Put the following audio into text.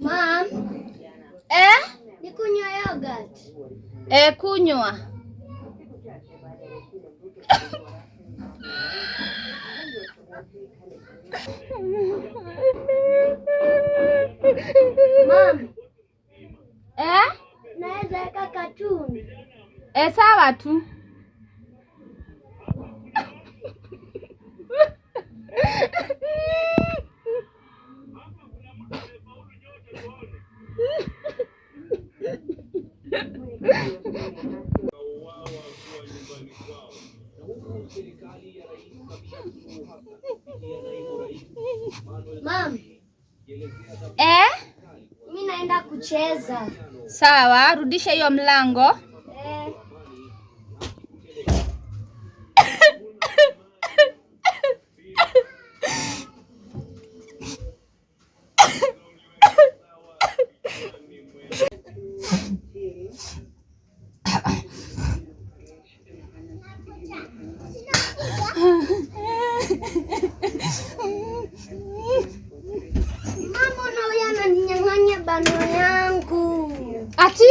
Mom. Nikunywa yogurt. Kunywa. Mom. Naweza weka katuni. Sawa tu. Mom. Mimi naenda kucheza. Sawa, rudisha hiyo mlango. Mama, na wewe unaninyang'anya bano yangu. Ati?